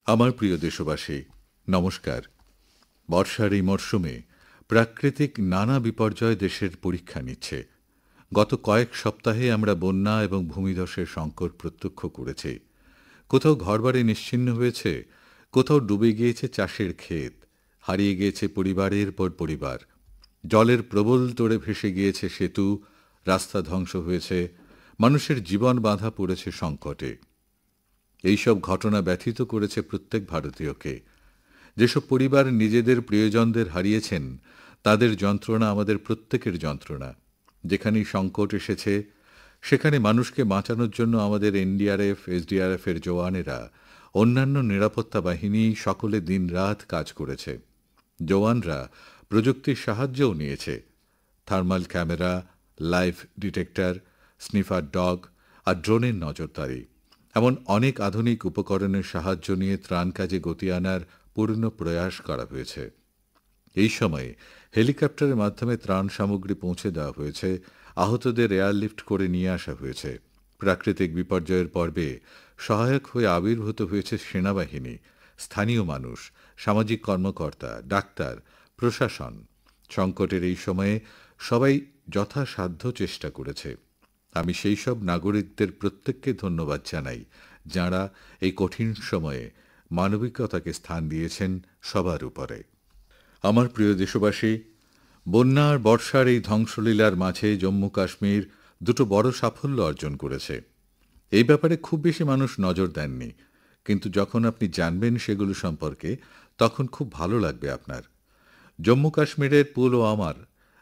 আমার প্রিয় দেশবাসী, নমস্কার। বর্ষার এই মরশুমে প্রাকৃতিক নানা বিপর্যয় দেশের পরীক্ষা নিচ্ছে। গত কয়েক সপ্তাহে আমরা বন্যা এবং ভূমিধসের সংকট প্রত্যক্ষ করেছি। কোথাও ঘরবাড়ি নিশ্চিহ্ন হয়েছে, কোথাও ডুবে গিয়েছে চাষের ক্ষেত, হারিয়ে গিয়েছে পরিবারের পর পরিবার। জলের প্রবল তোড়ে ভেসে গিয়েছে সেতু, রাস্তা ধ্বংস হয়েছে, মানুষের জীবন বাঁধা পড়েছে সংকটে। এইসব ঘটনা ব্যথিত করেছে প্রত্যেক ভারতীয়কে। যেসব পরিবার নিজেদের প্রিয়জনদের হারিয়েছেন, তাদের যন্ত্রণা আমাদের প্রত্যেকের যন্ত্রণা। যেখানেই সংকট এসেছে, সেখানে মানুষকে বাঁচানোর জন্য আমাদের এনডিআরএফ, এসডিআরএফ এর জওয়ানেরা, অন্যান্য নিরাপত্তা বাহিনী সকলে দিনরাত কাজ করেছে। জওয়ানরা প্রযুক্তির সাহায্যও নিয়েছে। Thermal camera, live detector, sniffer dog আর ড্রোনের নজরদারি এমন অনেক আধুনিক উপকরণের সাহায্য নিয়ে ত্রাণ কাজে গতি আনার পূর্ণ প্রয়াস করা হয়েছে। এই সময়ে হেলিকপ্টারের মাধ্যমে ত্রাণ সামগ্রী পৌঁছে দেওয়া হয়েছে, আহতদের এয়ারলিফট করে নিয়ে আসা হয়েছে। প্রাকৃতিক বিপর্যয়ের পর্বে সহায়ক হয়ে আবির্ভূত হয়েছে সেনাবাহিনী, স্থানীয় মানুষ, সামাজিক কর্মকর্তা, ডাক্তার, প্রশাসন। সংকটের এই সময়ে সবাই যথাসাধ্য চেষ্টা করেছে। আমি সেই সব নাগরিকদের প্রত্যেককে ধন্যবাদ জানাই, যাঁরা এই কঠিন সময়ে মানবিকতাকে স্থান দিয়েছেন সবার উপরে। আমার প্রিয় দেশবাসী, বন্যা আর বর্ষার এই ধ্বংসলীলার মাঝে জম্মু কাশ্মীর দুটো বড় সাফল্য অর্জন করেছে। এই ব্যাপারে খুব বেশি মানুষ নজর দেননি, কিন্তু যখন আপনি জানবেন সেগুলো সম্পর্কে, তখন খুব ভালো লাগবে আপনার। জম্মু কাশ্মীরের পুলওয়ামার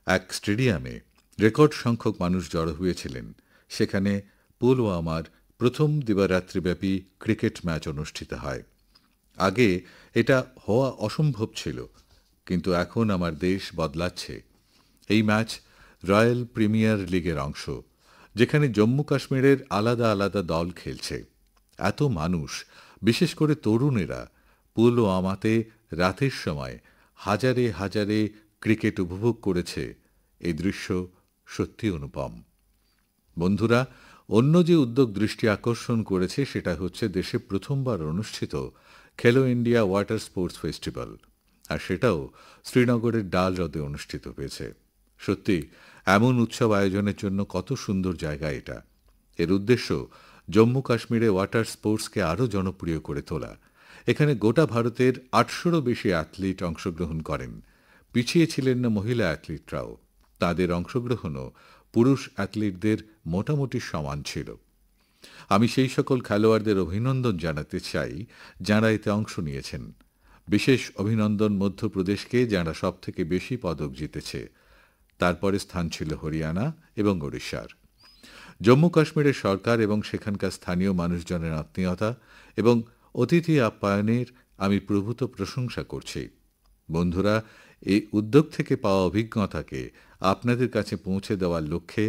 এক স্টেডিয়ামে রেকর্ড সংখ্যক মানুষ জড়ো হয়েছিলেন। সেখানে পুলওয়ামার প্রথম দিবারাত্রিব্যাপী ক্রিকেট ম্যাচ অনুষ্ঠিত হয়। আগে এটা হওয়া অসম্ভব ছিল, কিন্তু এখন আমার দেশ বদলাচ্ছে। এই ম্যাচ রয়্যাল প্রিমিয়ার লিগের অংশ, যেখানে জম্মু কাশ্মীরের আলাদা আলাদা দল খেলছে। এত মানুষ, বিশেষ করে তরুণেরা, পুলওয়ামাতে রাতের সময় হাজারে হাজারে ক্রিকেট উপভোগ করেছে। এই দৃশ্য সত্যি অনুপম। বন্ধুরা, অন্য যে উদ্যোগ দৃষ্টি আকর্ষণ করেছে সেটা হচ্ছে দেশে প্রথমবার অনুষ্ঠিত খেলো ইন্ডিয়া ওয়াটার স্পোর্টস ফেস্টিভ্যাল, আর সেটাও শ্রীনগরের ডাল হ্রদে অনুষ্ঠিত হয়েছে। সত্যি এমন উৎসব আয়োজনের জন্য কত সুন্দর জায়গা এটা। এর উদ্দেশ্য জম্মু কাশ্মীরে ওয়াটার স্পোর্টসকে আরও জনপ্রিয় করে তোলা। এখানে গোটা ভারতের ৮০০রও বেশি অ্যাথলিট অংশগ্রহণ করেন। পিছিয়ে ছিলেন না মহিলা অ্যাথলিটরাও। তাদের অংশগ্রহণও পুরুষ অ্যাথলিটদের মোটামুটি সমান ছিল। আমি সেই সকল খেলোয়াড়দের অভিনন্দন জানাতে চাই যাঁরা এতে অংশ নিয়েছেন। বিশেষ অভিনন্দন মধ্যপ্রদেশকে, যাঁরা সবথেকে বেশি পদক জিতেছে। তারপরে স্থান ছিল হরিয়ানা এবং ওড়িশার। জম্মু কাশ্মীরের সরকার এবং সেখানকার স্থানীয় মানুষজনের আত্মীয়তা এবং অতিথি আপ্যায়নের আমি প্রভূত প্রশংসা করছি। বন্ধুরা, এই উদ্যোগ থেকে পাওয়া অভিজ্ঞতাকে আপনাদের কাছে পৌঁছে দেওয়ার লক্ষ্যে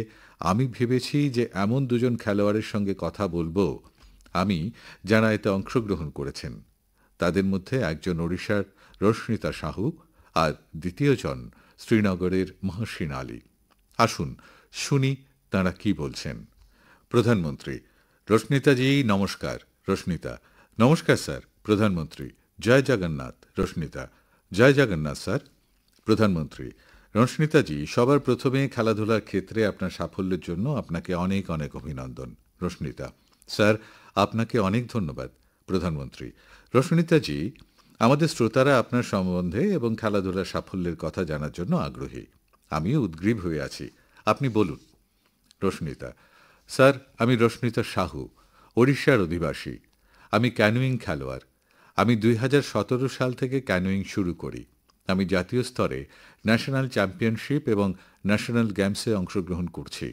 আমি ভেবেছি যে এমন দুজন খেলোয়াড়ের সঙ্গে কথা বলবো আমি, যারা এতে অংশগ্রহণ করেছেন। তাদের মধ্যে একজন ওড়িশার রশ্মিতা সাহু আর দ্বিতীয়জন শ্রীনগরের মহসিন আলী। আসুন শুনি তাঁরা কি বলছেন। প্রধানমন্ত্রী: রশ্মিতাজি নমস্কার। রশ্মিতা: নমস্কার স্যার। প্রধানমন্ত্রী: জয় জগন্নাথ। রশ্মিতা: জয় জগন্নাথ স্যার। প্রধানমন্ত্রী: রশ্মিতাজি, সবার প্রথমে খেলাধুলার ক্ষেত্রে আপনার সাফল্যের জন্য আপনাকে অনেক অনেক অভিনন্দন। রশ্মিতা: স্যার, আপনাকে অনেক ধন্যবাদ। প্রধানমন্ত্রী: রশ্মিতাজি, আমাদের শ্রোতারা আপনার সম্বন্ধে এবং খেলাধুলার সাফল্যের কথা জানার জন্য আগ্রহী। আমিও উদ্গ্রীব হয়ে আছি, আপনি বলুন। রশ্মিতা: স্যার, আমি রশ্মিতা সাহু, ওড়িশার অধিবাসী। আমি ক্যানোয়িং খেলোয়াড়। আমি ২০১৭ সাল থেকে ক্যানোয়িং শুরু করি। আমি জাতীয় স্তরে ন্যাশনাল চ্যাম্পিয়নশিপ এবং ন্যাশনাল গেমসে অংশগ্রহণ করছি।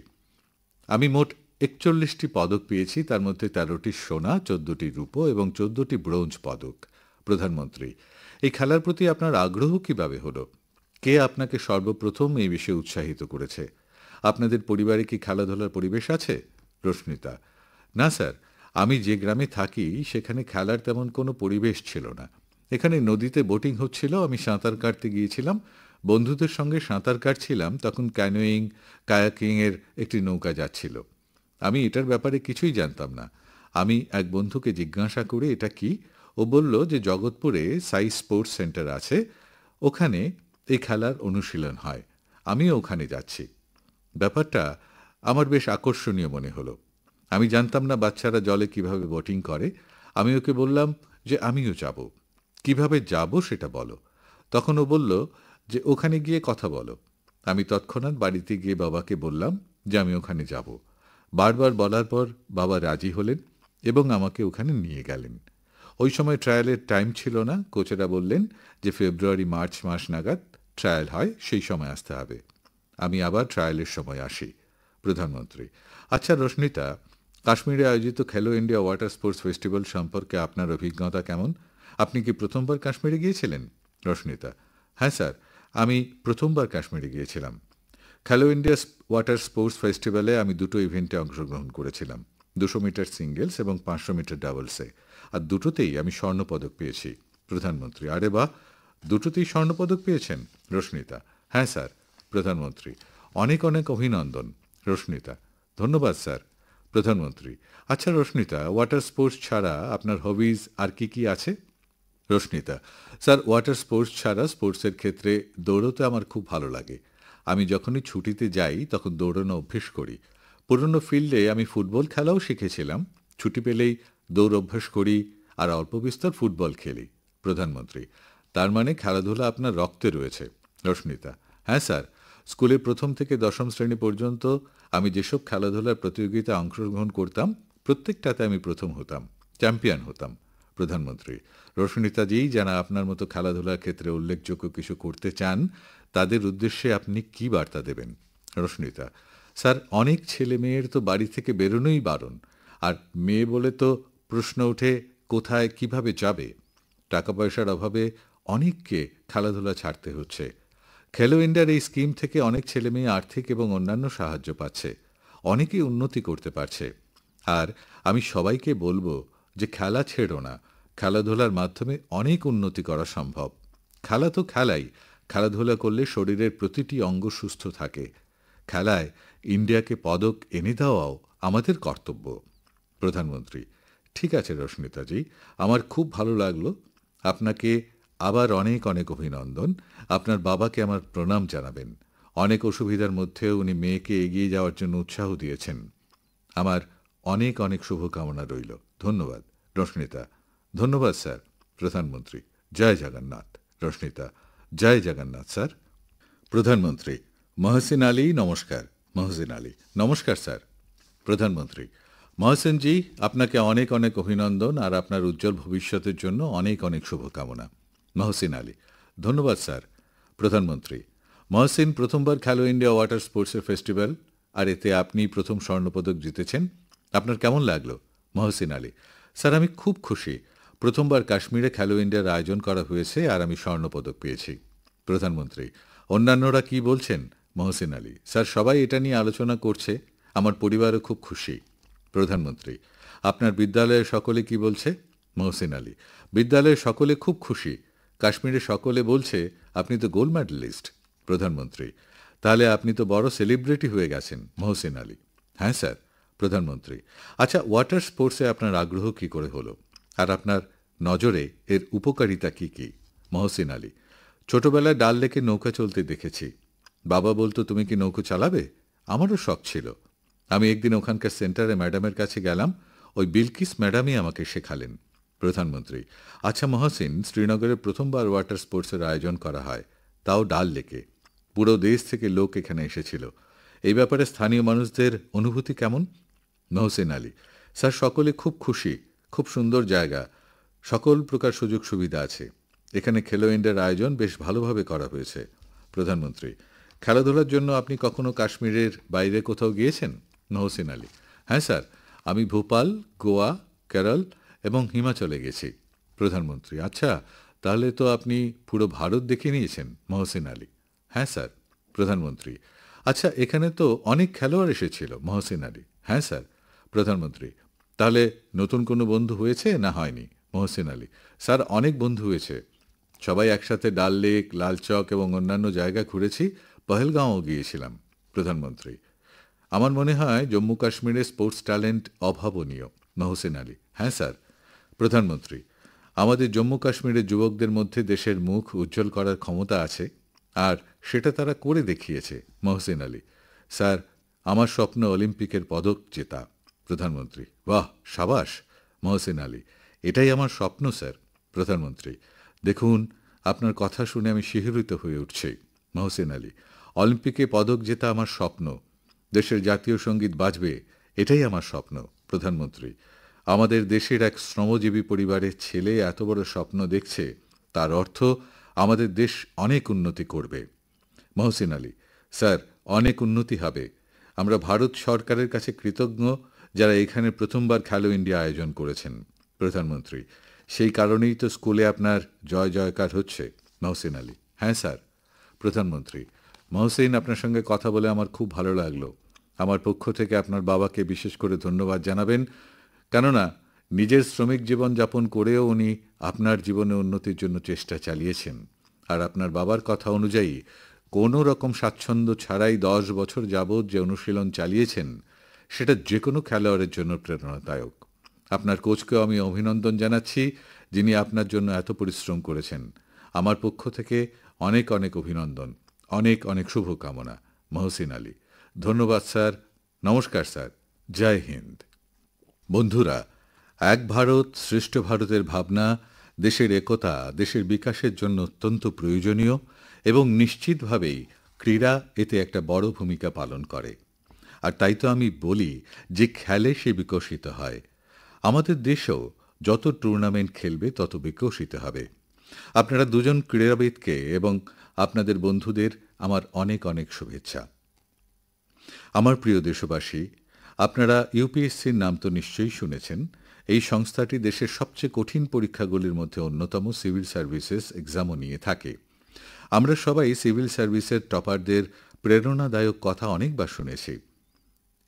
আমি মোট ৪১টি পদক পেয়েছি, তার মধ্যে ১৩টি সোনা, ১৪টি রূপো এবং ১৪টি ব্রোঞ্জ পদক। প্রধানমন্ত্রী: এই খেলার প্রতি আপনার আগ্রহ কিভাবে হলো? কে আপনাকে সর্বপ্রথম এই বিষয়ে উৎসাহিত করেছে? আপনাদের পরিবারে কি খেলাধুলার পরিবেশ আছে? রশ্মিতা: না স্যার, আমি যে গ্রামে থাকি সেখানে খেলার তেমন কোনো পরিবেশ ছিল না। এখানে নদীতে বোটিং হচ্ছিল, আমি সাঁতার কাটতে গিয়েছিলাম। বন্ধুদের সঙ্গে সাঁতার কাটছিলাম, তখন ক্যানোয়িং, কায়াকিং এর একটি নৌকা যাচ্ছিল। আমি এটার ব্যাপারে কিছুই জানতাম না। আমি এক বন্ধুকে জিজ্ঞাসা করে এটা কি, ও বলল যে জগৎপুরে সাই স্পোর্টস সেন্টার আছে, ওখানে এই খেলার অনুশীলন হয়, আমিও ওখানে যাচ্ছি। ব্যাপারটা আমার বেশ আকর্ষণীয় মনে হলো। আমি জানতাম না বাচ্চারা জলে কিভাবে বোটিং করে। আমি ওকে বললাম যে আমিও যাব। কিভাবে যাব সেটা বলো। তখন ও বলল যে ওখানে গিয়ে কথা বলো। আমি তৎক্ষণাৎ বাড়িতে গিয়ে বাবাকে বললাম যে আমি ওখানে যাব। বারবার বলার পর বাবা রাজি হলেন এবং আমাকে ওখানে নিয়ে গেলেন। ওই সময় ট্রায়ালের টাইম ছিল না, কোচেরা বললেন যে ফেব্রুয়ারি মার্চ মাস নাগাদ ট্রায়াল হয়, সেই সময় আসতে হবে। আমি আবার ট্রায়ালের সময় আসি। প্রধানমন্ত্রী: আচ্ছা রশ্মিতা, কাশ্মীরে আয়োজিত খেলো ইন্ডিয়া ওয়াটার স্পোর্টস ফেস্টিভ্যাল সম্পর্কে আপনার অভিজ্ঞতা কেমন? আপনি কি প্রথমবার কাশ্মীরে গিয়েছিলেন? রশ্মিতা: হ্যাঁ স্যার, আমি প্রথমবার কাশ্মীরে গিয়েছিলাম। খেলো ইন্ডিয়া ওয়াটার স্পোর্টস ফেস্টিভ্যালে আমি দুটো ইভেন্টে অংশগ্রহণ করেছিলাম, 200 মিটার সিঙ্গেলস এবং 500 মিটার ডাবলসে, আর দুটোতেই আমি স্বর্ণপদক পেয়েছি। প্রধানমন্ত্রী: আরে বাহ, দুটোতেই স্বর্ণপদক পেয়েছেন? রশ্মিতা: হ্যাঁ স্যার। প্রধানমন্ত্রী: অনেক অনেক অভিনন্দন। রশ্মিতা: ধন্যবাদ স্যার। প্রধানমন্ত্রী: আচ্ছা রশ্মিতা, ওয়াটার স্পোর্টস ছাড়া আপনার হবিজ আর কি কি আছে? রশ্মিতা: স্যার, ওয়াটার স্পোর্টস ছাড়া স্পোর্টসের ক্ষেত্রে দৌড়তে আমার খুব ভালো লাগে। আমি যখনই ছুটিতে যাই তখন দৌড়ানো অভ্যেস করি। পুরনো ফিল্ডে আমি ফুটবল খেলাও শিখেছিলাম। ছুটি পেলেই দৌড় অভ্যাস করি আর অল্প বিস্তর ফুটবল খেলি। প্রধানমন্ত্রী: তার মানে খেলাধুলা আপনার রক্তে রয়েছে? রশ্মিতা: হ্যাঁ স্যার, স্কুলে প্রথম থেকে দশম শ্রেণী পর্যন্ত আমি যেসব খেলাধুলার প্রতিযোগিতায় অংশগ্রহণ করতাম প্রত্যেকটাতে আমি প্রথম হতাম, চ্যাম্পিয়ন হতাম। প্রধানমন্ত্রী: রশ্মিতাজি, যারা আপনার মতো খেলাধুলার ক্ষেত্রে উল্লেখযোগ্য কিছু করতে চান তাদের উদ্দেশ্যে আপনি কি বার্তা দেবেন? রশ্মিতা: স্যার, অনেক ছেলে মেয়ের তো বাড়ি থেকে বেরোনোই বারণ, আর মেয়ে বলে তো প্রশ্ন ওঠে কোথায় কিভাবে যাবে। টাকা পয়সার অভাবে অনেককে খেলাধুলা ছাড়তে হচ্ছে। খেলো ইন্ডিয়ার এই স্কিম থেকে অনেক ছেলে মেয়ে আর্থিক এবং অন্যান্য সাহায্য পাচ্ছে, অনেকেই উন্নতি করতে পারছে। আর আমি সবাইকে বলবো যে খেলা ছেড়ো না, খেলাধুলার মাধ্যমে অনেক উন্নতি করা সম্ভব। খেলা তো খেলাই, খেলাধুলা করলে শরীরের প্রতিটি অঙ্গ সুস্থ থাকে। খেলায় ইন্ডিয়াকে পদক এনে দেওয়াও আমাদের কর্তব্য। প্রধানমন্ত্রী: ঠিক আছে রশ্মিতাজি, আমার খুব ভালো লাগলো। আপনাকে আবার অনেক অনেক অভিনন্দন। আপনার বাবাকে আমার প্রণাম জানাবেন। অনেক অসুবিধার মধ্যেও উনি মেয়েকে এগিয়ে যাওয়ার জন্য উৎসাহ দিয়েছেন। আমার অনেক অনেক শুভকামনা রইল। ধন্যবাদ। রশ্মিতা: ধন্যবাদ স্যার। প্রধানমন্ত্রী: জয় জগন্নাথ। রশ্মিতা: জয় জগন্নাথ স্যার। প্রধানমন্ত্রী: মহসিন আলী নমস্কার। মহসিন আলী: নমস্কার স্যার। প্রধানমন্ত্রী: মহসিনজি, আপনাকে অনেক অনেক অভিনন্দন আর আপনার উজ্জ্বল ভবিষ্যতের জন্য অনেক অনেক শুভকামনা। মহসিন আলী: ধন্যবাদ স্যার। প্রধানমন্ত্রী: মহসিন, প্রথমবার খেলো ইন্ডিয়া ওয়াটার স্পোর্টসের ফেস্টিভ্যাল, আর এতে আপনি প্রথম স্বর্ণপদক জিতেছেন। আপনার কেমন লাগলো? মহসিন আলী: স্যার, আমি খুব খুশি। প্রথমবার কাশ্মীরে খেলো ইন্ডিয়ার আয়োজন করা হয়েছে আর আমি স্বর্ণপদক পেয়েছি। প্রধানমন্ত্রী: অন্যান্যরা কি বলছেন? মহসিন আলী: স্যার, সবাই এটা নিয়ে আলোচনা করছে, আমার পরিবারও খুব খুশি। প্রধানমন্ত্রী: আপনার বিদ্যালয়ের সকলে কি বলছে? মহসিন আলী: বিদ্যালয়ের সকলে খুব খুশি। কাশ্মীরে সকলে বলছে আপনি তো গোল্ড মেডেলিস্ট। প্রধানমন্ত্রী: তাহলে আপনি তো বড় সেলিব্রিটি হয়ে গেছেন। মহসিন আলী: হ্যাঁ স্যার। প্রধানমন্ত্রী: আচ্ছা, ওয়াটার স্পোর্টসে আপনার আগ্রহ কি করে হলো, আর আপনার নজরে এর উপকারিতা কি কি? মহসিন আলী: ছোটবেলায় ডাল লেকে নৌকা চলতে দেখেছি। বাবা বলতো তুমি কি নৌকো চালাবে? আমারও শখ ছিল। আমি একদিন ওখানকার সেন্টারে ম্যাডামের কাছে গেলাম, ওই বিলকিস ম্যাডামই আমাকে শেখালেন। প্রধানমন্ত্রী: আচ্ছা মহসিন, শ্রীনগরে প্রথমবার ওয়াটার স্পোর্টসের আয়োজন করা হয়, তাও ডাল লেকে। পুরো দেশ থেকে লোক এখানে এসেছিল। এই ব্যাপারে স্থানীয় মানুষদের অনুভূতি কেমন? মহসিন আলী: স্যার, সকলে খুব খুশি। খুব সুন্দর জায়গা, সকল প্রকার সুযোগ সুবিধা আছে। এখানে খেলো ইন্ডিয়ার আয়োজন বেশ ভালোভাবে করা হয়েছে। প্রধানমন্ত্রী: খেলাধুলার জন্য আপনি কখনো কাশ্মীরের বাইরে কোথাও গিয়েছেন? মহসিন আলী: হ্যাঁ স্যার, আমি ভোপাল, গোয়া, কেরল এবং হিমাচলে গেছি। প্রধানমন্ত্রী: আচ্ছা, তাহলে তো আপনি পুরো ভারত দেখে নিয়েছেন। মহসিন আলী: হ্যাঁ স্যার। প্রধানমন্ত্রী: আচ্ছা, এখানে তো অনেক খেলোয়াড় এসেছিল। মহসিন আলী: হ্যাঁ স্যার। প্রধানমন্ত্রী: তাহলে নতুন কোনো বন্ধু হয়েছে না হয়নি? মহসিন আলী: স্যার, অনেক বন্ধু হয়েছে। সবাই একসাথে ডাল লেক, লালচক এবং অন্যান্য জায়গা ঘুরেছি, পহেলগাঁও গিয়েছিলাম। প্রধানমন্ত্রী: আমার মনে হয় জম্মু কাশ্মীরে স্পোর্টস ট্যালেন্ট অভাবনীয়। মহসিন আলী: হ্যাঁ স্যার। প্রধানমন্ত্রী: আমাদের জম্মু কাশ্মীরের যুবকদের মধ্যে দেশের মুখ উজ্জ্বল করার ক্ষমতা আছে, আর সেটা তারা করে দেখিয়েছে। মহসিন আলী: স্যার, আমার স্বপ্ন অলিম্পিকের পদক জেতা। প্রধানমন্ত্রী: বাহ, সাবাস। মহসিন আলী: এটাই আমার স্বপ্ন স্যার। প্রধানমন্ত্রী: দেখুন, আপনার কথা শুনে আমি শিহরিত হয়ে উঠছি। মহসিন আলী: অলিম্পিকে পদক জেতা আমার স্বপ্ন, দেশের জাতীয় সঙ্গীত বাজবে, এটাই আমার স্বপ্ন। প্রধানমন্ত্রী: আমাদের দেশের এক শ্রমজীবী পরিবারের ছেলে এত বড় স্বপ্ন দেখছে, তার অর্থ আমাদের দেশ অনেক উন্নতি করবে। মহসিন আলী: স্যার, অনেক উন্নতি হবে। আমরা ভারত সরকারের কাছে কৃতজ্ঞ, যারা এখানে প্রথমবার খেলো ইন্ডিয়া আয়োজন করেছেন। প্রধানমন্ত্রী: সেই কারণেই তো স্কুলে আপনার জয় জয়কার হচ্ছে। মহসিন আলী: হ্যাঁ স্যার। প্রধানমন্ত্রী: মহসিন, আপনার সঙ্গে কথা বলে আমার খুব ভালো লাগলো। আমার পক্ষ থেকে আপনার বাবাকে বিশেষ করে ধন্যবাদ জানাবেন, কেননা নিজের শ্রমিক জীবন যাপন করেও উনি আপনার জীবনে উন্নতির জন্য চেষ্টা চালিয়েছেন। আর আপনার বাবার কথা অনুযায়ী কোনো রকম স্বাচ্ছন্দ্য ছাড়াই 10 বছর যাবৎ যে অনুশীলন চালিয়েছেন, সেটা যে কোনো খেলোয়াড়ের জন্য প্রেরণাদায়ক। আপনার কোচকেও আমি অভিনন্দন জানাচ্ছি, যিনি আপনার জন্য এত পরিশ্রম করেছেন। আমার পক্ষ থেকে অনেক অনেক অভিনন্দন, অনেক অনেক শুভকামনা। মহসিন আলী: ধন্যবাদ স্যার। নমস্কার স্যার। জয় হিন্দ। বন্ধুরা, এক ভারত শ্রেষ্ঠ ভারতের ভাবনা দেশের একতা, দেশের বিকাশের জন্য অত্যন্ত প্রয়োজনীয়, এবং নিশ্চিতভাবেই ক্রীড়া এতে একটা বড় ভূমিকা পালন করে। আর তাই তো আমি বলি যে খেলে সে বিকশিত হয়। আমাদের দেশও যত টুর্নামেন্ট খেলবে তত বিকশিত হবে। আপনারা দুজন ক্রীড়াবিদকে এবং আপনাদের বন্ধুদের আমার অনেক অনেক শুভেচ্ছা। আমার প্রিয় দেশবাসী, আপনারা ইউপিএসসির নাম তো নিশ্চয়ই শুনেছেন। এই সংস্থাটি দেশের সবচেয়ে কঠিন পরীক্ষাগুলির মধ্যে অন্যতম সিভিল সার্ভিসেস এক্সামও নিয়ে থাকে। আমরা সবাই সিভিল সার্ভিসের টপারদের প্রেরণাদায়ক কথা অনেকবার শুনেছি।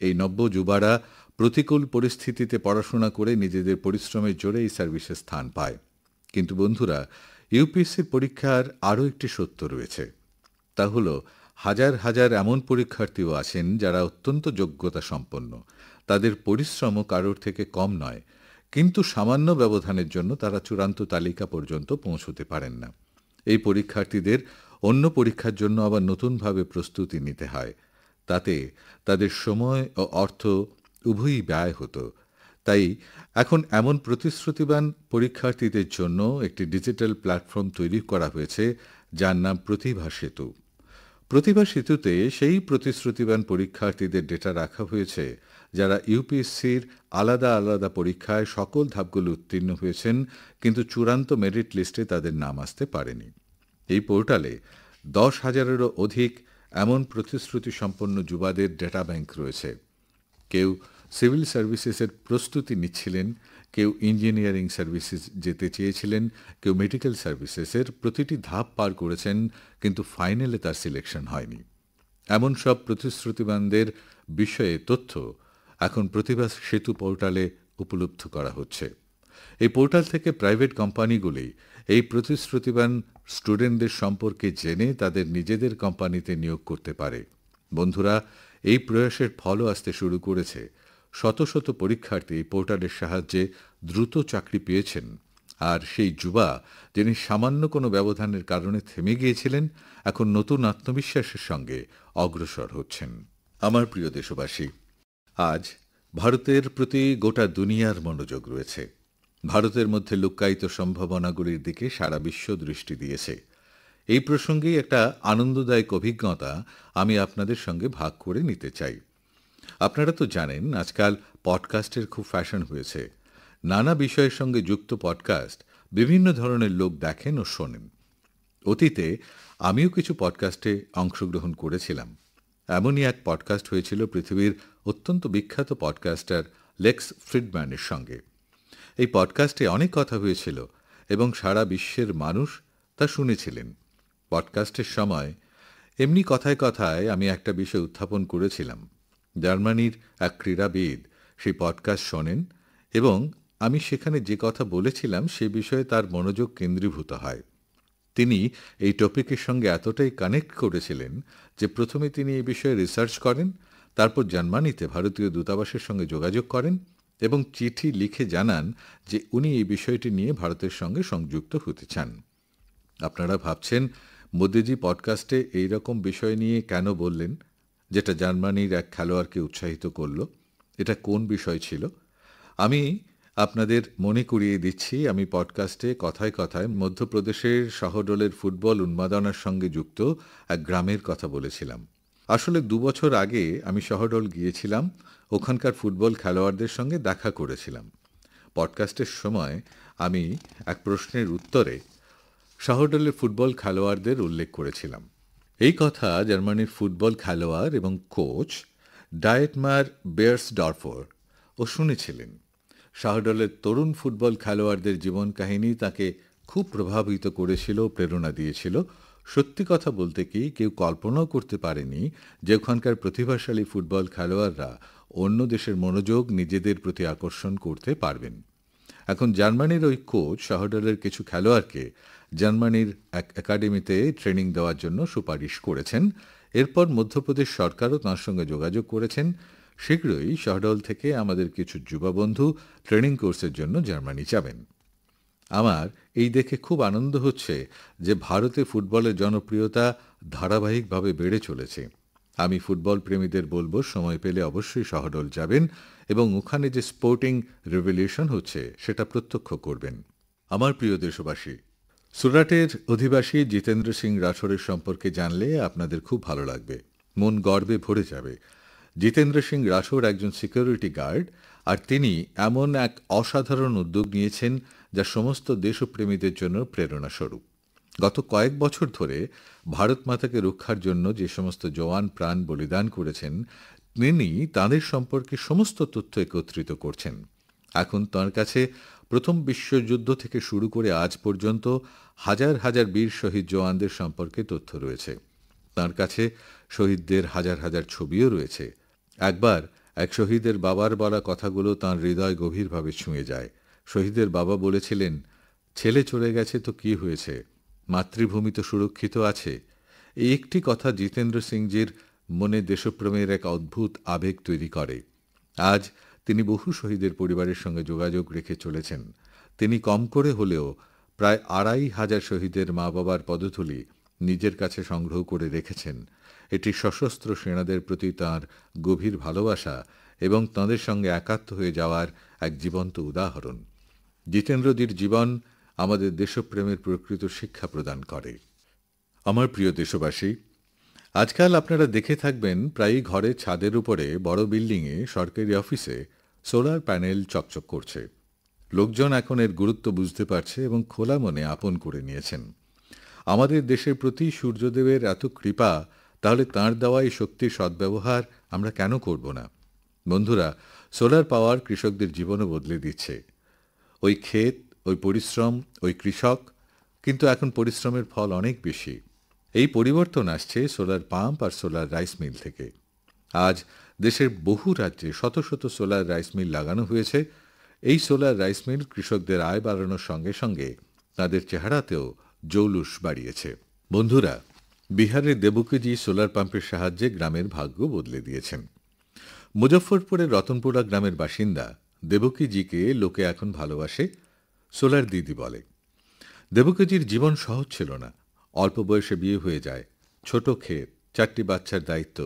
এই নব্য যুবারা প্রতিকূল পরিস্থিতিতে পড়াশোনা করে নিজেদের পরিশ্রমের জোরে এই সার্ভিসে স্থান পায়। কিন্তু বন্ধুরা, ইউপিএসসির পরীক্ষার আরও একটি সত্য রয়েছে। তা হল, হাজার হাজার এমন পরীক্ষার্থীও আছেন যারা অত্যন্ত যোগ্যতা সম্পন্ন, তাদের পরিশ্রমও কারোর থেকে কম নয়, কিন্তু সামান্য ব্যবধানের জন্য তারা চূড়ান্ত তালিকা পর্যন্ত পৌঁছতে পারেন না। এই পরীক্ষার্থীদের অন্য পরীক্ষার জন্য আবার নতুনভাবে প্রস্তুতি নিতে হয়। তাতে তাদের সময় ও অর্থ উভয়ই ব্যয় হতো। তাই এখন এমন প্রতিশ্রুতিবান পরীক্ষার্থীদের জন্য একটি ডিজিটাল প্ল্যাটফর্ম তৈরি করা হয়েছে, যার নাম প্রতিভা সেতু। প্রতিভা সেতুতে সেই প্রতিশ্রুতিবান পরীক্ষার্থীদের ডেটা রাখা হয়েছে, যারা ইউপিএসসির আলাদা আলাদা পরীক্ষায় সকল ধাপগুলো উত্তীর্ণ হয়েছেন, কিন্তু চূড়ান্ত মেরিট লিস্টে তাদের নাম আসতে পারেনি। এই পোর্টালে 10,000-এরও অধিক এমন প্রতিশ্রুতি সম্পন্ন যুবাদের ডেটা ব্যাংক রয়েছে। কেউ সিভিল সার্ভিসেসের প্রস্তুতি নিচ্ছিলেন, কেউ ইঞ্জিনিয়ারিং সার্ভিসেস যেতে চেয়েছিলেন, কেউ মেডিকেল সার্ভিসেসের প্রতিটি ধাপ পার করেছেন, কিন্তু ফাইনালে তার সিলেকশন হয়নি। এমন সব প্রতিশ্রুতিবানদের বিষয়ে তথ্য এখন প্রতিভা সেতু পোর্টালে উপলব্ধ করা হচ্ছে। এই পোর্টাল থেকে প্রাইভেট কোম্পানিগুলি এই প্রতিশ্রুতিবান স্টুডেন্টদের সম্পর্কে জেনে তাদের নিজেদের কোম্পানিতে নিয়োগ করতে পারে। বন্ধুরা, এই প্রয়াসের ফলও আসতে শুরু করেছে। শত শত পরীক্ষার্থী এই পোর্টালের সাহায্যে দ্রুত চাকরি পেয়েছেন, আর সেই যুবা যিনি সামান্য কোনো ব্যবধানের কারণে থেমে গিয়েছিলেন, এখন নতুন আত্মবিশ্বাসের সঙ্গে অগ্রসর হচ্ছেন। আমার প্রিয় দেশবাসী, আজ ভারতের প্রতি গোটা দুনিয়ার মনোযোগ রয়েছে। ভারতের মধ্যে লুক্কায়িত সম্ভাবনাগুলির দিকে সারা বিশ্ব দৃষ্টি দিয়েছে। এই প্রসঙ্গেই একটা আনন্দদায়ক অভিজ্ঞতা আমি আপনাদের সঙ্গে ভাগ করে নিতে চাই। আপনারা তো জানেন, আজকাল পডকাস্টের খুব ফ্যাশন হয়েছে। নানা বিষয়ের সঙ্গে যুক্ত পডকাস্ট বিভিন্ন ধরনের লোক দেখেন ও শোনেন। অতীতে আমিও কিছু পডকাস্টে অংশগ্রহণ করেছিলাম। এমনই এক পডকাস্ট হয়েছিল পৃথিবীর অত্যন্ত বিখ্যাত পডকাস্টার লেক্স ফ্রিডম্যানের সঙ্গে। এই পডকাস্টে অনেক কথা হয়েছিল এবং সারা বিশ্বের মানুষ তা শুনেছিলেন। পডকাস্টের সময় এমনি কথায় কথায় আমি একটা বিষয় উত্থাপন করেছিলাম। জার্মানির এক ক্রীড়াবিদ সেই পডকাস্ট শোনেন এবং আমি সেখানে যে কথা বলেছিলাম সে বিষয়ে তার মনোযোগ কেন্দ্রীভূত হয়। তিনি এই টপিকের সঙ্গে এতটাই কানেক্ট করেছিলেন যে প্রথমে তিনি এই বিষয়ে রিসার্চ করেন, তারপর জার্মানিতে ভারতীয় দূতাবাসের সঙ্গে যোগাযোগ করেন এবং চিঠি লিখে জানান যে উনি এই বিষয়টি নিয়ে ভারতের সঙ্গে সংযুক্ত হতে চান। আপনারা ভাবছেন মোদিজি পডকাস্টে এই রকম বিষয় নিয়ে কেন বললেন, যেটা জার্মানির এক খেলোয়াড়কে উৎসাহিত করল? এটা কোন বিষয় ছিল? আমি আপনাদের মনে করিয়ে দিচ্ছি, আমি পডকাস্টে কথায় কথায় মধ্যপ্রদেশের শহডোলের ফুটবল উন্মাদনার সঙ্গে যুক্ত এক গ্রামের কথা বলেছিলাম। আসলে 2 বছর আগে আমি শহডোল গিয়েছিলাম, ওখানকার ফুটবল খেলোয়াড়দের সঙ্গে দেখা করেছিলাম। পডকাস্টের সময় আমি এক প্রশ্নের উত্তরে শহরডোলের ফুটবল খেলোয়াড়দের উল্লেখ করেছিলাম। এই কথা জার্মানির ফুটবল খেলোয়াড় এবং কোচ ডায়েটমার বেয়ার্সডর্ফার ও শুনেছিলেন। শহরডোলের তরুণ ফুটবল খেলোয়াড়দের জীবন কাহিনী তাকে খুব প্রভাবিত করেছিল, প্রেরণা দিয়েছিল। সত্যি কথা বলতে কি, কেউ কল্পনাও করতে পারেনি যে ওখানকার প্রতিভাশালী ফুটবল খেলোয়াড়রা অন্য দেশের মনোযোগ নিজেদের প্রতি আকর্ষণ করতে পারবেন। এখন জার্মানির ওই কোচ শহরডোলের কিছু খেলোয়াড়কে জার্মানির এক একাডেমিতে ট্রেনিং দেওয়ার জন্য সুপারিশ করেছেন। এরপর মধ্যপ্রদেশ সরকারও তাঁর সঙ্গে যোগাযোগ করেছেন। শীঘ্রই শহডোল থেকে আমাদের কিছু যুবা বন্ধু ট্রেনিং কোর্সের জন্য জার্মানি যাবেন। আমার এই দেখে খুব আনন্দ হচ্ছে যে ভারতে ফুটবলের জনপ্রিয়তা ধারাবাহিকভাবে বেড়ে চলেছে। আমি ফুটবল প্রেমীদের বলবো, সময় পেলে অবশ্যই শহডোল যাবেন এবং ওখানে যে স্পোর্টিং রেভলিউশন হচ্ছে সেটা প্রত্যক্ষ করবেন। আমার প্রিয় দেশবাসী, সুরাটের অধিবাসী জিতেন্দ্র সিং রাঠোরের সম্পর্কে জানলে আপনাদের খুব ভালো লাগবে, মন গর্বে ভরে যাবে। জিতেন্দ্র সিং রাঠোর একজন সিকিউরিটি গার্ড, আর তিনি এমন এক অসাধারণ উদ্যোগ নিয়েছেন যা সমস্ত দেশপ্রেমীদের জন্য প্রেরণাস্বরূপ। গত কয়েক বছর ধরে ভারত মাতাকে রক্ষার জন্য যে সমস্ত জওয়ান প্রাণ বলিদান করেছেন, তিনি তাঁদের সম্পর্কে সমস্ত তথ্য একত্রিত করছেন। এখন তাঁর কাছে প্রথম বিশ্বযুদ্ধ থেকে শুরু করে আজ পর্যন্ত হাজার হাজার বীর শহীদ জওয়ানদের সম্পর্কে তথ্য রয়েছে। তাঁর কাছে শহীদদের হাজার হাজার ছবিও রয়েছে। একবার এক শহীদের বাবার বলা কথাগুলো তাঁর হৃদয় গভীরভাবে ছুঁয়ে যায়। শহীদের বাবা বলেছিলেন, ছেলে চলে গেছে তো কি হয়েছে, মাতৃভূমি তো সুরক্ষিত আছে। এই একটি কথা জিতেন্দ্র সিংজির মনে দেশপ্রেমের এক অদ্ভুত আবেগ তৈরি করে। আজ তিনি বহু শহীদের পরিবারের সঙ্গে যোগাযোগ রেখে চলেছেন। তিনি কম করে হলেও প্রায় ২৫০০ শহীদের মা বাবার পদধূলি নিজের কাছে সংগ্রহ করে রেখেছেন। এটি সশস্ত্র সেনাদের প্রতি তাঁর গভীর ভালোবাসা এবং তাঁদের সঙ্গে একাত্ম হয়ে যাওয়ার এক জীবন্ত উদাহরণ। জিতেন্দ্রজির জীবন আমাদের দেশপ্রেমের প্রকৃত শিক্ষা প্রদান করে। আমার প্রিয় দেশবাসী, আজকাল আপনারা দেখে থাকবেন প্রায়ই ঘরের ছাদের উপরে বড় বিল্ডিংয়ে, সরকারি অফিসে সোলার প্যানেল চকচক করছে। লোকজন এখন এর গুরুত্ব বুঝতে পারছে এবং খোলা মনে আপন করে নিয়েছেন। আমাদের দেশের প্রতি সূর্যদেবের এত কৃপা, তাহলে তাঁর দেওয়া এই শক্তির সদ্ব্যবহার আমরা কেন করব না? বন্ধুরা, সোলার পাওয়ার কৃষকদের জীবনও বদলে দিচ্ছে। ওই ক্ষেত, ওই পরিশ্রম, ওই কৃষক, কিন্তু এখন পরিশ্রমের ফল অনেক বেশি। এই পরিবর্তন আসছে সোলার পাম্প আর সোলার রাইস মিল থেকে। আজ দেশের বহু রাজ্যে শত শত সোলার রাইস মিল লাগানো হয়েছে। এই সোলার রাইস মিল কৃষকদের আয় বাড়ানোর সঙ্গে সঙ্গে তাদের চেহারাতেও জৌলুস বাড়িয়েছে। বন্ধুরা, বিহারের দেবকীজি সোলার পাম্পের সাহায্যে গ্রামের ভাগ্য বদলে দিয়েছেন। মুজফ্ফরপুরের রতনপুরা গ্রামের বাসিন্দা দেবকীজিকে লোকে এখন ভালোবাসে সোলার দিদি বলে। দেবকীজির জীবন সহজ ছিল না। অল্প বয়সে বিয়ে হয়ে যায়, ছোট ক্ষেত, 4টি বাচ্চার দায়িত্ব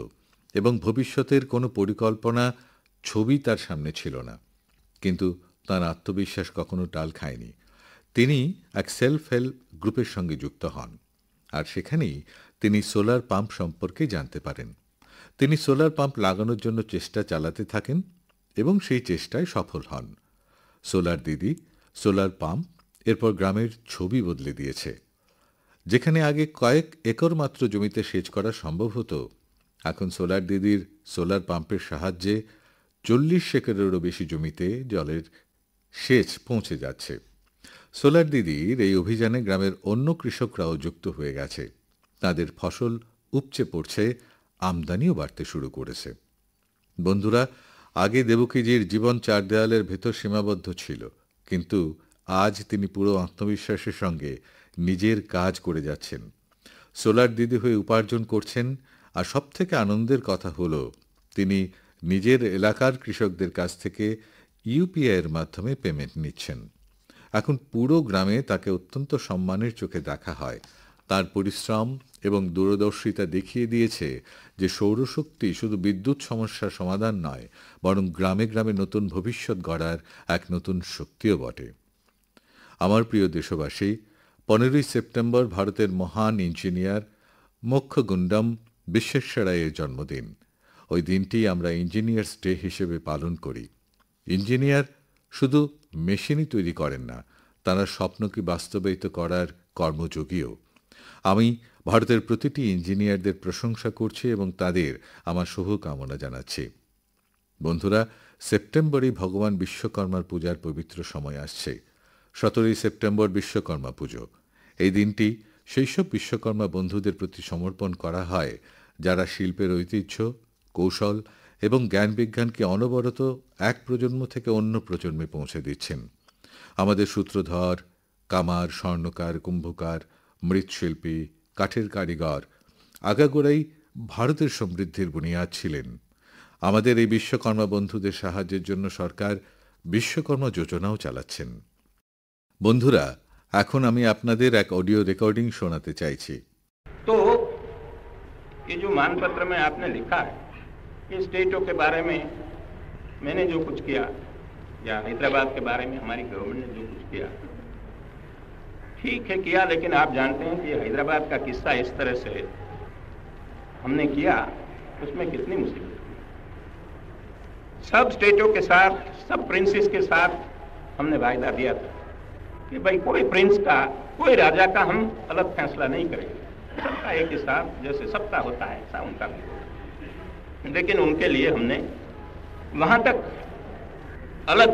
এবং ভবিষ্যতের কোনো পরিকল্পনা, ছবি তার সামনে ছিল না। কিন্তু তার আত্মবিশ্বাস কখনো টাল খায়নি। তিনি এক সেলফ হেল্প গ্রুপের সঙ্গে যুক্ত হন, আর সেখানেই তিনি সোলার পাম্প সম্পর্কে জানতে পারেন। তিনি সোলার পাম্প লাগানোর জন্য চেষ্টা চালাতে থাকেন এবং সেই চেষ্টায় সফল হন। সোলার দিদি, সোলার পাম্প এরপর গ্রামের ছবি বদলে দিয়েছে। যেখানে আগে কয়েক একর মাত্র জমিতে সেচ করা সম্ভব হতো, এখন সোলার দিদির সোলার পাম্পের সাহায্যে 40 একরেরও বেশি জমিতে জলের সেচ পৌঁছে যাচ্ছে। সোলার দিদির এই অভিযানে গ্রামের অন্য কৃষকরাও যুক্ত হয়ে গেছে। তাদের ফসল উপচে পড়ছে, আমদানিও বাড়তে শুরু করেছে। বন্ধুরা, আগে দেবকীজির জীবন 4 দেয়ালের ভেতর সীমাবদ্ধ ছিল, কিন্তু আজ তিনি পুরো আত্মবিশ্বাসের সঙ্গে নিজের কাজ করে যাচ্ছেন। সোলার দিদি হয়ে উপার্জন করছেন, আর সবথেকে আনন্দের কথা হলো তিনি নিজের এলাকার কৃষকদের কাছ থেকে ইউপিআই এর মাধ্যমে পেমেন্ট নিচ্ছেন। এখন পুরো গ্রামে তাকে অত্যন্ত সম্মানের চোখে দেখা হয়। তার পরিশ্রম এবং দূরদর্শিতা দেখিয়ে দিয়েছে যে সৌরশক্তি শুধু বিদ্যুৎ সমস্যার সমাধান নয়, বরং গ্রামে গ্রামে নতুন ভবিষ্যৎ গড়ার এক নতুন শক্তিও বটে। আমার প্রিয় দেশবাসী, 15ই সেপ্টেম্বর ভারতের মহান ইঞ্জিনিয়ার মোক্ষগুন্ডম বিশ্বেশ্বরাইয়ের জন্মদিন। ওই দিনটি আমরা ইঞ্জিনিয়ার্স ডে হিসেবে পালন করি। ইঞ্জিনিয়ার শুধু মেশিনই তৈরি করেন না, তারা স্বপ্নকে বাস্তবায়িত করার কর্মযোগীও। আমি ভারতের প্রতিটি ইঞ্জিনিয়ারদের প্রশংসা করছি এবং তাদের আমার শুভকামনা জানাচ্ছি। বন্ধুরা, সেপ্টেম্বরেই ভগবান বিশ্বকর্মার পূজার পবিত্র সময় আসছে। 17ই সেপ্টেম্বর বিশ্বকর্মা পুজো। এই দিনটি সেই সব বিশ্বকর্মা বন্ধুদের প্রতি সমর্পণ করা হয় যারা শিল্পের ঐতিহ্য, কৌশল এবং জ্ঞান বিজ্ঞানকে অনবরত এক প্রজন্ম থেকে অন্য প্রজন্মে পৌঁছে দিচ্ছেন। আমাদের সূত্রধর, কামার, স্বর্ণকার, কুম্ভকার, মৃৎশিল্পী, কাঠের কারিগর আগাগোড়াই ভারতের সমৃদ্ধির বুনিয়াদ ছিলেন। আমাদের এই বিশ্বকর্মা বন্ধুদের সাহায্যের জন্য সরকার বিশ্বকর্মা যোজনাও চালাচ্ছেন। বন্ধুরা, এখন আমি আপনাদের এক অডিও রেকর্ডিং শোনাতে চাইছি। तो ये जो मानपत्र में आपने लिखा है, ये स्टेटों के बारे में मैंने जो कुछ किया या हैदराबाद के बारे में हमारी गवर्नमेंट ने जो कुछ किया, ठीक है किया, लेकिन आप जानते हैं कि हैदराबाद का किस्सा इस तरह से हमने किया, उसमें कितनी मुसीबत हुई। सब स्टेटों के साथ, सब प्रिंसेस के साथ हमने वायदा दिया था कि भाई कोई प्रिंस का, कोई राजा का हम अलग फैसला नहीं करेंगे, सबका एक हिसाब, जैसे सबका होता है ऐसा उनका भी होता है। लेकिन उनके लिए हमने वहां तक अलग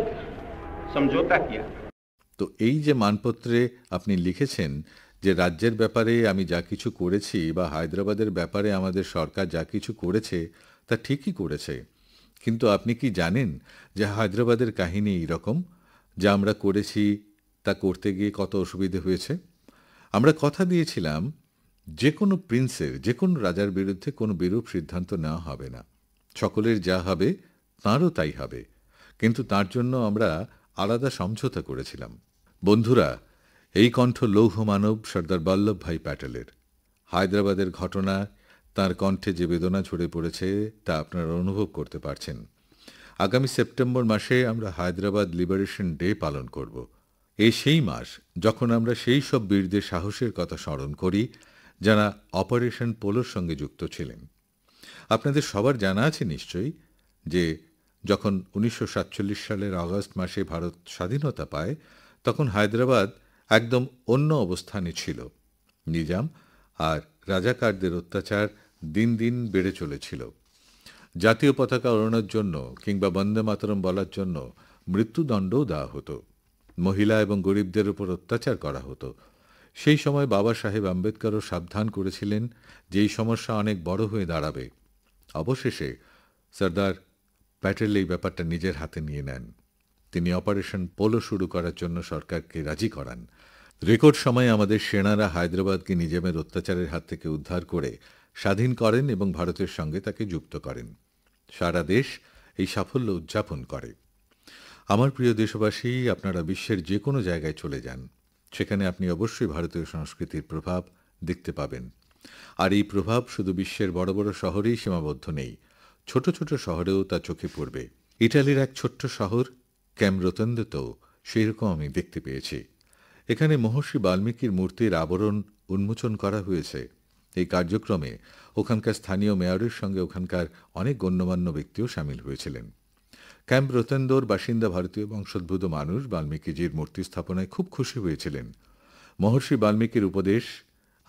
समझौता किया। তো এই যে মানপত্রে আপনি লিখেছেন যে রাজ্যের ব্যাপারে আমি যা কিছু করেছি বা হায়দ্রাবাদের ব্যাপারে আমাদের সরকার যা কিছু করেছে তা ঠিকই করেছে, কিন্তু আপনি কি জানেন যে হায়দ্রাবাদের কাহিনী এইরকম, যা আমরা করেছি তা করতে গিয়ে কত অসুবিধে হয়েছে। আমরা কথা দিয়েছিলাম যে কোনো প্রিন্সের, যে কোনো রাজার বিরুদ্ধে কোনো বিরূপ সিদ্ধান্ত নেওয়া হবে না, সকলের যা হবে তাঁরও তাই হবে, কিন্তু তার জন্য আমরা আলাদা সমঝোতা করেছিলাম। বন্ধুরা, এই কণ্ঠ লৌহ মানব সর্দার বল্লভভাই প্যাটেলের। হায়দ্রাবাদের ঘটনা তার কণ্ঠে যে বেদনা ঝরে পড়েছে তা আপনারা অনুভব করতে পারছেন। আগামী সেপ্টেম্বর মাসে আমরা হায়দ্রাবাদ লিবারেশন ডে পালন করব। এই সেই মাস যখন আমরা সেই সব বীরদের সাহসের কথা স্মরণ করি যারা অপারেশন পোলোর সঙ্গে যুক্ত ছিলেন। আপনাদের সবার জানা আছে নিশ্চয়ই যে যখন 1947 সালের আগস্ট মাসে ভারত স্বাধীনতা পায়, তখন হায়দ্রাবাদ একদম অন্য অবস্থানে ছিল। নিজাম আর রাজাকারদের অত্যাচার দিন দিন বেড়ে চলেছিল। জাতীয় পতাকা ওড়ানোর জন্য কিংবা বন্দে মাতরম বলার জন্য মৃত্যুদণ্ডও দেওয়া হতো। মহিলা এবং গরিবদের উপর অত্যাচার করা হতো। সেই সময় বাবা সাহেব আম্বেদকরও সাবধান করেছিলেন যে এই সমস্যা অনেক বড় হয়ে দাঁড়াবে। অবশেষে সর্দার প্যাটেল এই ব্যাপারটা নিজের হাতে নিয়ে নেন। তিনি অপারেশন পোলো শুরু করার জন্য সরকারকে রাজি করান। রেকর্ড সময়ে আমাদের সেনারা হায়দ্রাবাদকে নিজামের অত্যাচারের হাত থেকে উদ্ধার করে স্বাধীন করেন এবং ভারতের সঙ্গে তাকে যুক্ত করেন। সারা দেশ এই সাফল্য উদযাপন করে। আমার প্রিয় দেশবাসী, আপনারা বিশ্বের যে কোনো জায়গায় চলে যান, সেখানে আপনি অবশ্যই ভারতীয় সংস্কৃতির প্রভাব দেখতে পাবেন। আর এই প্রভাব শুধু বিশ্বের বড় বড় শহরেই সীমাবদ্ধ নেই, ছোট ছোট শহরেও তা চোখে পড়বে। ইটালির এক ছোট্ট শহর ক্যামরোতন্দেতেও সেরকম আমি দেখতে পেয়েছি। এখানে মহর্ষি বাল্মীকির মূর্তির আবরণ উন্মোচন করা হয়েছে। এই কার্যক্রমে ওখানকার স্থানীয় মেয়রের সঙ্গে ওখানকার অনেক গণ্যমান্য ব্যক্তিও সামিল হয়েছিলেন। ক্যাম্প রোতেন্দোর বাসিন্দা ভারতীয় বংশোদ্ভূত মানুষ বাল্মীকিজির মূর্তি স্থাপনায় খুব খুশি হয়েছিলেন। মহর্ষি বাল্মীকির উপদেশ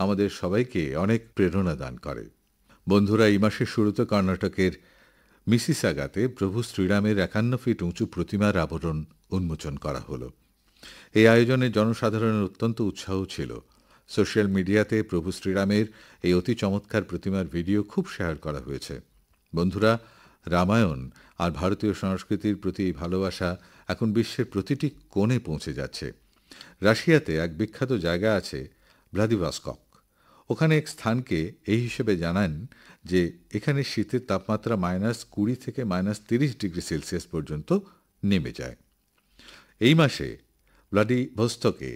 আমাদের সবাইকে অনেক প্রেরণা দান করে। বন্ধুরা, এই মাসের শুরুতে কর্ণাটকের মিসিসাগাতে প্রভু শ্রীরামের 51 ফিট উঁচু প্রতিমার আবরণ উন্মোচন করা হলো। এই আয়োজনে জনসাধারণের অত্যন্ত উৎসাহ ছিল। সোশ্যাল মিডিয়াতে প্রভু শ্রীরামের এই অতি চমৎকার প্রতিমার ভিডিও খুব শেয়ার করা হয়েছে। বন্ধুরা, রামায়ণ আর ভারতীয় সংস্কৃতির প্রতি ভালোবাসা এখন বিশ্বের প্রতিটি কোণে পৌঁছে যাচ্ছে। রাশিয়াতে এক বিখ্যাত জায়গা আছে ভ্লাদিভস্টক। ওখানে এক স্থানকে এই হিসেবে জানান যে এখানে শীতের তাপমাত্রা -20 থেকে -30 ডিগ্রি সেলসিয়াস পর্যন্ত নেমে যায়। এই মাসে ভ্লাদিভস্তকে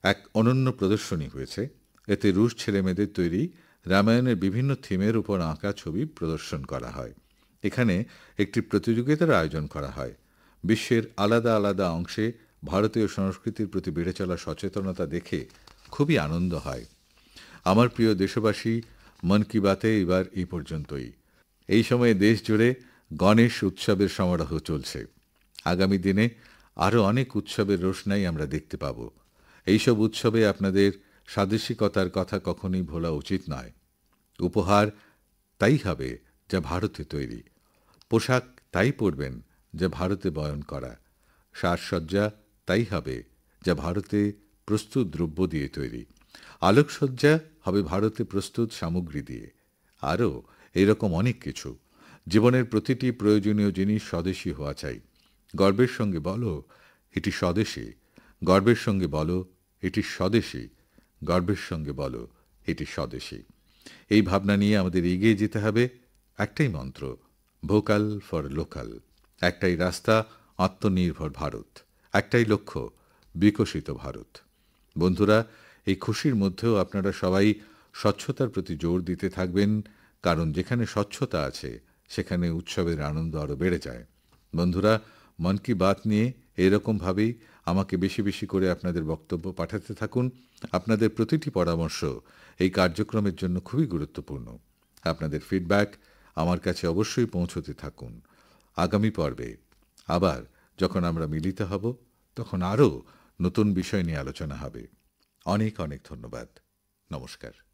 এক অনন্য প্রদর্শনী হয়েছে। এতে রুশ ছেলেমেয়েদের তৈরি রামায়ণের বিভিন্ন থিমের উপর আঁকা ছবি প্রদর্শন করা হয়। এখানে একটি প্রতিযোগিতার আয়োজন করা হয়। বিশ্বের আলাদা আলাদা অংশে ভারতীয় সংস্কৃতির প্রতি বেড়ে চলা সচেতনতা দেখে খুবই আনন্দ হয়। আমার প্রিয় দেশবাসী, মন কি বাতে এবার এই পর্যন্তই। এই সময়ে দেশ জুড়ে গণেশ উৎসবের সমারোহ চলছে। আগামী দিনে আরও অনেক উৎসবের রোশনাই আমরা দেখতে পাব। এইসব উৎসবে আপনাদের স্বাদেশিকতার কথা কখনোই ভোলা উচিত নয়। উপহার তাই হবে যা ভারতে তৈরি, পোশাক তাই পরবেন যা ভারতে বয়ন করা, সাজসজ্জা তাই হবে যা ভারতে প্রস্তুত দ্রব্য দিয়ে তৈরি, আলোকসজ্জা হবে ভারতে প্রস্তুত সামগ্রী দিয়ে। আরও এরকম অনেক কিছু। জীবনের প্রতিটি প্রয়োজনীয় জিনিস স্বদেশী হওয়া চাই। গর্বের সঙ্গে বলো এটি স্বদেশী, গর্বের সঙ্গে বলো এটি স্বদেশী, গর্বের সঙ্গে বলো এটি স্বদেশী। এই ভাবনা নিয়ে আমাদের এগিয়ে যেতে হবে। একটাই মন্ত্র, ভোকাল ফর লোকাল। একটাই রাস্তা, আত্মনির্ভর ভারত। একটাই লক্ষ্য, বিকশিত ভারত। বন্ধুরা, এই খুশির মধ্যেও আপনারা সবাই স্বচ্ছতার প্রতি জোর দিতে থাকবেন, কারণ যেখানে স্বচ্ছতা আছে সেখানে উৎসবের আনন্দ আরও বেড়ে যায়। বন্ধুরা, মন কি বাত নিয়ে এরকমভাবেই আমাকে বেশি বেশি করে আপনাদের বক্তব্য পাঠাতে থাকুন। আপনাদের প্রতিটি পরামর্শ এই কার্যক্রমের জন্য খুবই গুরুত্বপূর্ণ। আপনাদের ফিডব্যাক আমার কাছে অবশ্যই পৌঁছতে থাকুন। আগামী পর্বে আবার যখন আমরা মিলিত হব, তখন আরও নতুন বিষয় নিয়ে আলোচনা হবে। অনেক অনেক ধন্যবাদ। নমস্কার।